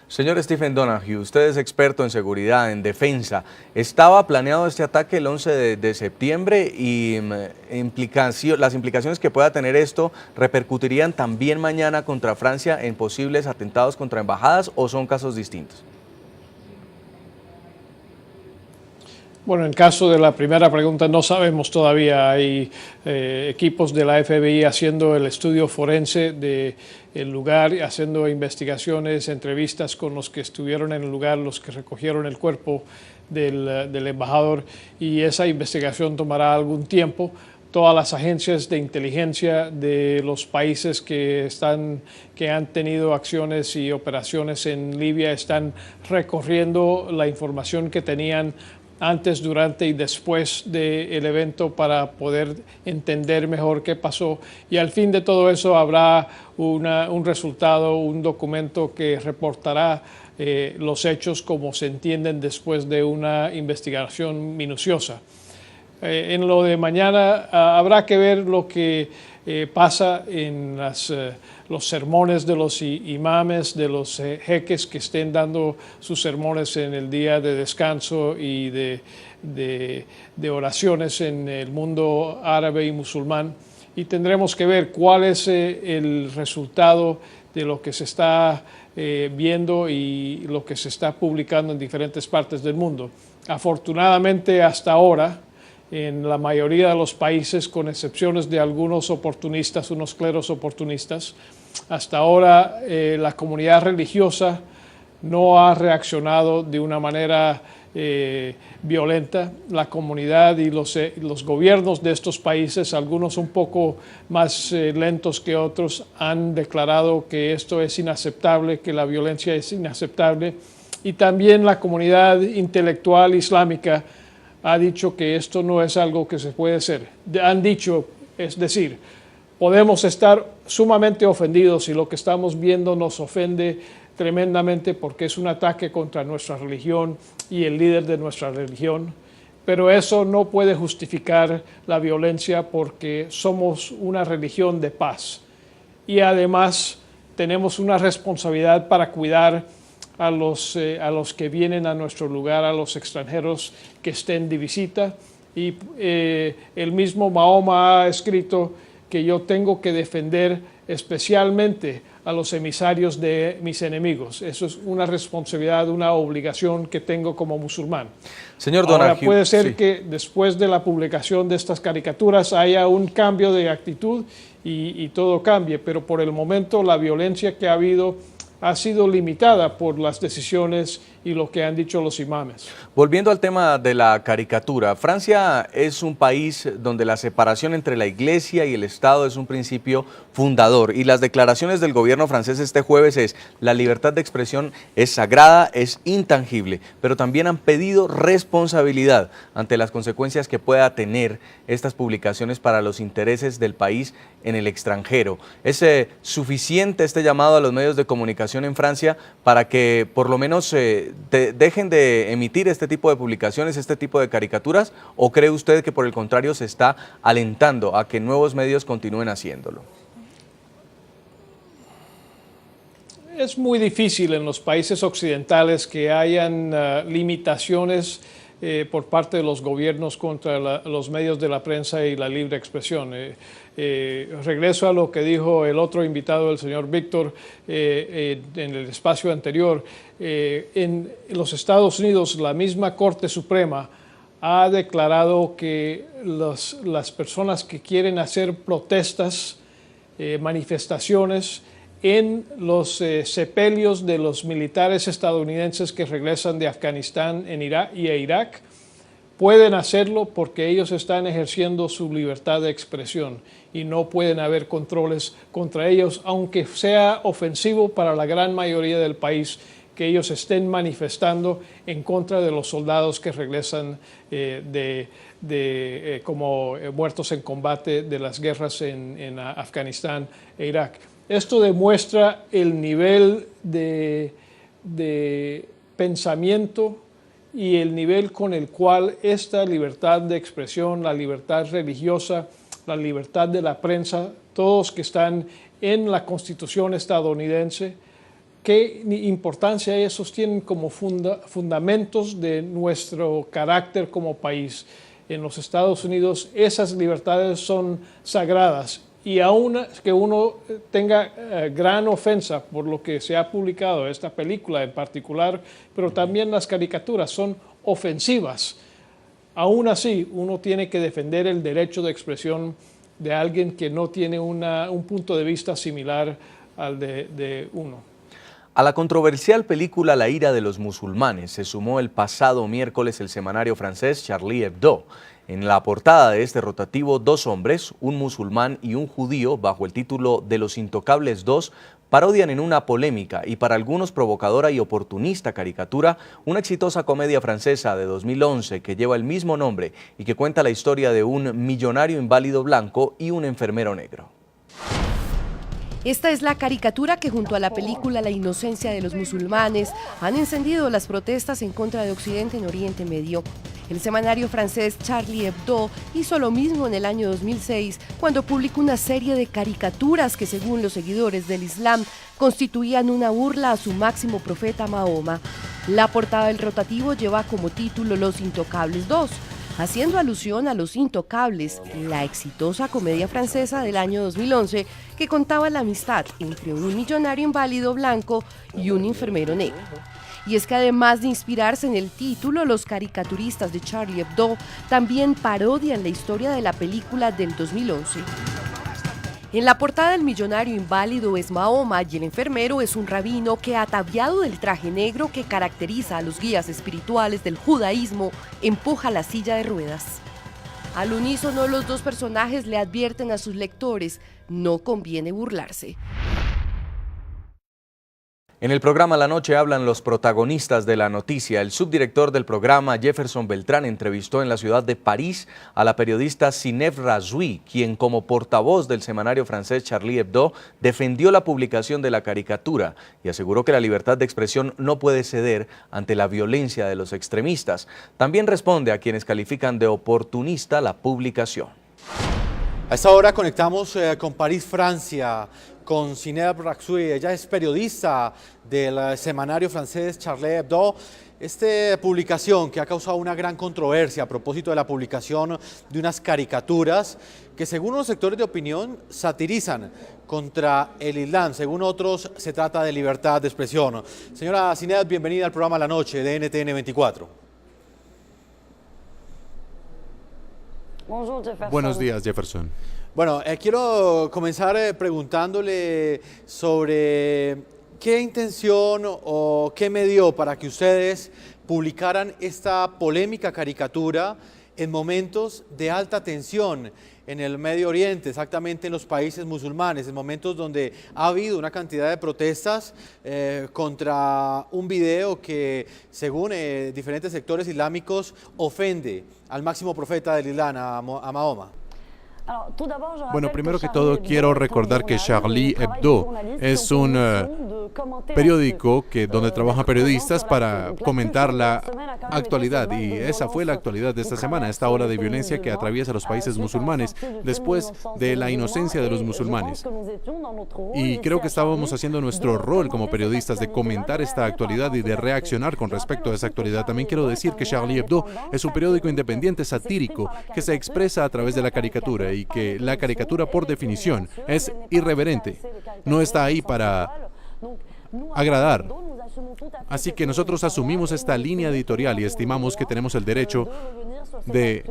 Señor Stephen Donoghue, usted es experto en seguridad, en defensa. ¿Estaba planeado este ataque el 11 de septiembre y las implicaciones que pueda tener esto repercutirían también mañana contra Francia en posibles atentados contra embajadas o son casos distintos? Bueno, en caso de la primera pregunta no sabemos todavía. Hay equipos de la FBI haciendo el estudio forense del lugar, haciendo investigaciones, entrevistas con los que estuvieron en el lugar, los que recogieron el cuerpo del embajador, y esa investigación tomará algún tiempo. Todas las agencias de inteligencia de los países que han tenido acciones y operaciones en Libia están recorriendo la información que tenían antes, durante y después del evento para poder entender mejor qué pasó, y al fin de todo eso habrá un resultado, un documento que reportará los hechos como se entienden después de una investigación minuciosa. En lo de mañana habrá que ver lo que pasa en los sermones de los imames, de los jeques que estén dando sus sermones en el día de descanso y de oraciones en el mundo árabe y musulmán, y tendremos que ver cuál es el resultado de lo que se está viendo y lo que se está publicando en diferentes partes del mundo. Afortunadamente, hasta ahora, en la mayoría de los países, con excepciones de algunos oportunistas, unos cleros oportunistas, hasta ahora la comunidad religiosa no ha reaccionado de una manera violenta. La comunidad y los gobiernos de estos países, algunos un poco más lentos que otros, han declarado que esto es inaceptable, que la violencia es inaceptable, y también la comunidad intelectual islámica ha dicho que esto no es algo que se puede hacer. Han dicho, es decir, podemos estar sumamente ofendidos si lo que estamos viendo nos ofende tremendamente porque es un ataque contra nuestra religión y el líder de nuestra religión, pero eso no puede justificar la violencia porque somos una religión de paz, y además tenemos una responsabilidad para cuidar a los que vienen a nuestro lugar, a los extranjeros que estén de visita. Y el mismo Mahoma ha escrito que yo tengo que defender especialmente a los emisarios de mis enemigos. Eso es una responsabilidad, una obligación que tengo como musulmán. Señor Ahora, Donoghue, puede ser sí, que después de la publicación de estas caricaturas haya un cambio de actitud y todo cambie, pero por el momento la violencia que ha habido ha sido limitada por las decisiones y lo que han dicho los imames. Volviendo al tema de la caricatura, Francia es un país donde la separación entre la Iglesia y el Estado es un principio fundador, y las declaraciones del gobierno francés este jueves es: la libertad de expresión es sagrada, es intangible, pero también han pedido responsabilidad ante las consecuencias que pueda tener estas publicaciones para los intereses del país en el extranjero. ¿Es suficiente este llamado a los medios de comunicación en Francia para que por lo menos dejen de emitir este tipo de publicaciones, este tipo de caricaturas, o cree usted que por el contrario se está alentando a que nuevos medios continúen haciéndolo? Es muy difícil en los países occidentales que hayan limitaciones por parte de los gobiernos contra los medios de la prensa y la libre expresión. Regreso a lo que dijo el otro invitado, el señor Víctor, en el espacio anterior. En los Estados Unidos, la misma Corte Suprema ha declarado que las personas que quieren hacer protestas, manifestaciones en los sepelios de los militares estadounidenses que regresan de Afganistán y a Irak, pueden hacerlo porque ellos están ejerciendo su libertad de expresión y no pueden haber controles contra ellos, aunque sea ofensivo para la gran mayoría del país que ellos estén manifestando en contra de los soldados que regresan como muertos en combate de las guerras en Afganistán e Irak. Esto demuestra el nivel de pensamiento y el nivel con el cual esta libertad de expresión, la libertad religiosa, la libertad de la prensa, todos que están en la Constitución estadounidense, ¿qué importancia esos tienen como fundamentos de nuestro carácter como país? En los Estados Unidos esas libertades son sagradas y aún que uno tenga gran ofensa por lo que se ha publicado, esta película en particular, pero también las caricaturas son ofensivas. Aún así, uno tiene que defender el derecho de expresión de alguien que no tiene un punto de vista similar al de uno. A la controversial película La ira de los musulmanes se sumó el pasado miércoles el semanario francés Charlie Hebdo. En la portada de este rotativo, dos hombres, un musulmán y un judío, bajo el título de Los Intocables 2, parodian en una polémica y para algunos provocadora y oportunista caricatura una exitosa comedia francesa de 2011 que lleva el mismo nombre y que cuenta la historia de un millonario inválido blanco y un enfermero negro. Esta es la caricatura que junto a la película La inocencia de los musulmanes han encendido las protestas en contra de Occidente en Oriente Medio. El semanario francés Charlie Hebdo hizo lo mismo en el año 2006 cuando publicó una serie de caricaturas que, según los seguidores del Islam, constituían una burla a su máximo profeta Mahoma. La portada del rotativo lleva como título Los Intocables 2, haciendo alusión a Los Intocables, la exitosa comedia francesa del año 2011 que contaba la amistad entre un millonario inválido blanco y un enfermero negro. Y es que además de inspirarse en el título, los caricaturistas de Charlie Hebdo también parodian la historia de la película del 2011. En la portada, el millonario inválido es Mahoma y el enfermero es un rabino que, ataviado del traje negro que caracteriza a los guías espirituales del judaísmo, empuja la silla de ruedas. Al unísono, los dos personajes le advierten a sus lectores: no conviene burlarse. En el programa La Noche hablan los protagonistas de la noticia. El subdirector del programa, Jefferson Beltrán, entrevistó en la ciudad de París a la periodista Zineb Razoui, quien como portavoz del semanario francés Charlie Hebdo defendió la publicación de la caricatura y aseguró que la libertad de expresión no puede ceder ante la violencia de los extremistas. También responde a quienes califican de oportunista la publicación. A esta hora conectamos con París, Francia, con Zineb Razoui. Ella es periodista del semanario francés Charlie Hebdo. Esta publicación que ha causado una gran controversia a propósito de la publicación de unas caricaturas que, según unos sectores de opinión, satirizan contra el Islam. Según otros, se trata de libertad de expresión. Señora Zineb, bienvenida al programa La Noche de NTN 24. Buenos días, Jefferson. Bueno, quiero comenzar preguntándole sobre qué intención o qué me dio para que ustedes publicaran esta polémica caricatura en momentos de alta tensión en el Medio Oriente, exactamente en los países musulmanes, en momentos donde ha habido una cantidad de protestas contra un video que, según diferentes sectores islámicos, ofende al máximo profeta del Islam, a Mahoma. Bueno, primero que todo quiero recordar que Charlie Hebdo es un periódico donde trabajan periodistas para comentar la actualidad, y esa fue la actualidad de esta semana, esta ola de violencia que atraviesa los países musulmanes después de la inocencia de los musulmanes. Y creo que estábamos haciendo nuestro rol como periodistas de comentar esta actualidad y de reaccionar con respecto a esa actualidad. También quiero decir que Charlie Hebdo es un periódico independiente satírico que se expresa a través de la caricatura, y que la caricatura, por definición, es irreverente, no está ahí para agradar. Así que nosotros asumimos esta línea editorial y estimamos que tenemos el derecho de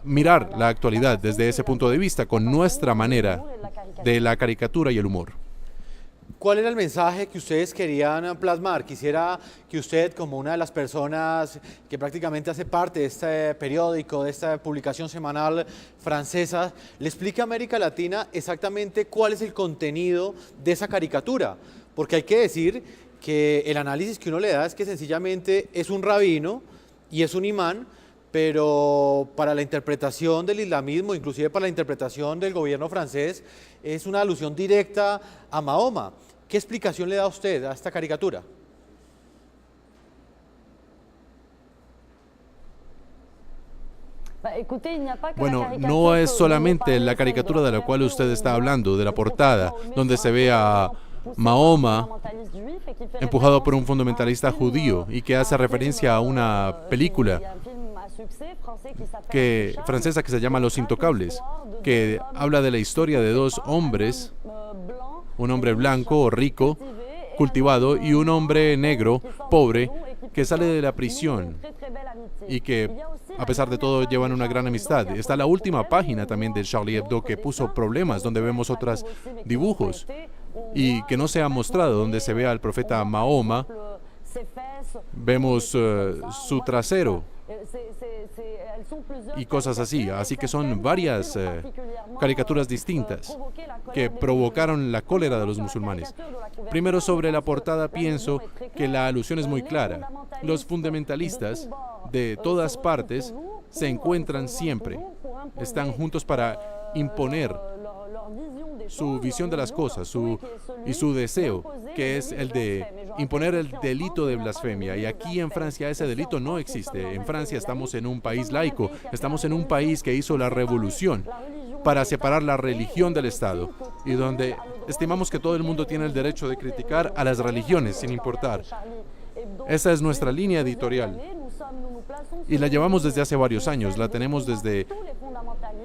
mirar la actualidad desde ese punto de vista, con nuestra manera de la caricatura y el humor. ¿Cuál era el mensaje que ustedes querían plasmar? Quisiera que usted, como una de las personas que prácticamente hace parte de este periódico, de esta publicación semanal francesa, le explique a América Latina exactamente cuál es el contenido de esa caricatura. Porque hay que decir que el análisis que uno le da es que sencillamente es un rabino y es un imán, pero para la interpretación del islamismo, inclusive para la interpretación del gobierno francés, es una alusión directa a Mahoma. ¿Qué explicación le da usted a esta caricatura? Bueno, no es solamente la caricatura de la cual usted está hablando, de la portada, donde se ve a Mahoma empujado por un fundamentalista judío y que hace referencia a una película francesa que se llama Los Intocables, que habla de la historia de dos hombres, un hombre blanco, rico, cultivado, y un hombre negro, pobre, que sale de la prisión y que, a pesar de todo, llevan una gran amistad. Está la última página también de Charlie Hebdo, que puso problemas, donde vemos otros dibujos y que no se ha mostrado, donde se ve al profeta Mahoma, vemos su trasero y cosas así. Así que son varias caricaturas distintas que provocaron la cólera de los musulmanes. Primero, sobre la portada, pienso que la alusión es muy clara. Los fundamentalistas de todas partes se encuentran siempre. Están juntos para imponer su visión de las cosas y su deseo, que es el de imponer el delito de blasfemia. Y aquí en Francia ese delito no existe. En Francia estamos en un país laico, estamos en un país que hizo la revolución para separar la religión del Estado y donde estimamos que todo el mundo tiene el derecho de criticar a las religiones sin importar. Esa es nuestra línea editorial y la llevamos desde hace varios años, la tenemos desde...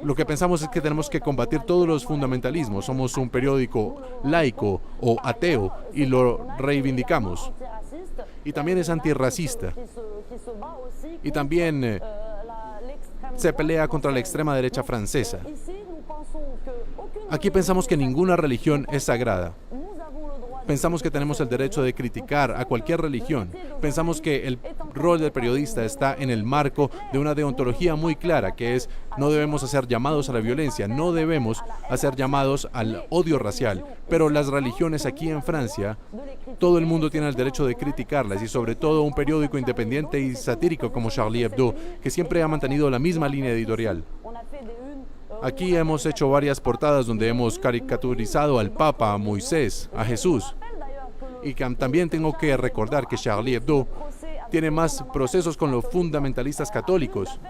Lo que pensamos es que tenemos que combatir todos los fundamentalismos. Somos un periódico laico o ateo y lo reivindicamos. Y también es antirracista. Y también se pelea contra la extrema derecha francesa. Aquí pensamos que ninguna religión es sagrada. Pensamos que tenemos el derecho de criticar a cualquier religión. Pensamos que el rol del periodista está en el marco de una deontología muy clara, que es: no debemos hacer llamados a la violencia, no debemos hacer llamados al odio racial. Pero las religiones aquí en Francia, todo el mundo tiene el derecho de criticarlas, y sobre todo un periódico independiente y satírico como Charlie Hebdo, que siempre ha mantenido la misma línea editorial. Aquí hemos hecho varias portadas donde hemos caricaturizado al Papa, a Moisés, a Jesús. Y también tengo que recordar que Charlie Hebdo tiene más procesos con los fundamentalistas católicos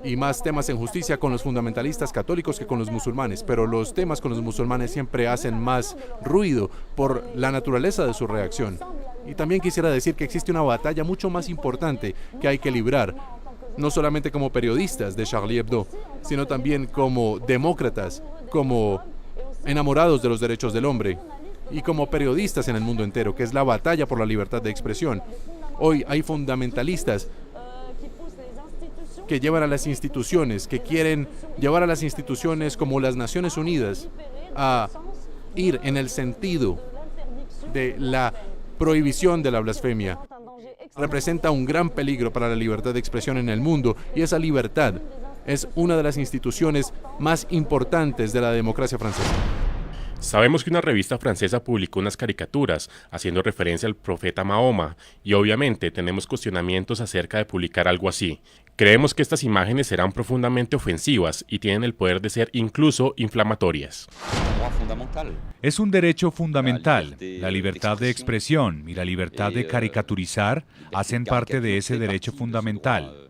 y más temas en justicia con los fundamentalistas católicos que con los musulmanes. Pero los temas con los musulmanes siempre hacen más ruido por la naturaleza de su reacción. Y también quisiera decir que existe una batalla mucho más importante que hay que librar, no solamente como periodistas de Charlie Hebdo, sino también como demócratas, como enamorados de los derechos del hombre y como periodistas en el mundo entero, que es la batalla por la libertad de expresión. Hoy hay fundamentalistas que llevan a las instituciones, que quieren llevar a las instituciones como las Naciones Unidas a ir en el sentido de la prohibición de la blasfemia. Representa un gran peligro para la libertad de expresión en el mundo, y esa libertad es una de las instituciones más importantes de la democracia francesa. Sabemos que una revista francesa publicó unas caricaturas haciendo referencia al profeta Mahoma, y obviamente tenemos cuestionamientos acerca de publicar algo así. Creemos que estas imágenes serán profundamente ofensivas y tienen el poder de ser incluso inflamatorias. Es un derecho fundamental. La libertad de expresión y la libertad de caricaturizar hacen parte de ese derecho fundamental.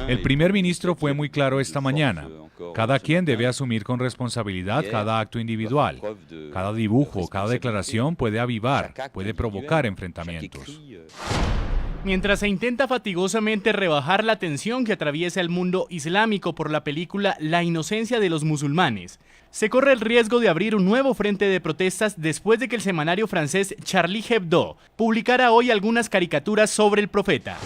El primer ministro fue muy claro esta mañana. Cada quien debe asumir con responsabilidad cada acto individual. Cada dibujo, cada declaración puede avivar, puede provocar enfrentamientos. Mientras se intenta fatigosamente rebajar la tensión que atraviesa el mundo islámico por la película La inocencia de los musulmanes, se corre el riesgo de abrir un nuevo frente de protestas después de que el semanario francés Charlie Hebdo publicara hoy algunas caricaturas sobre el profeta.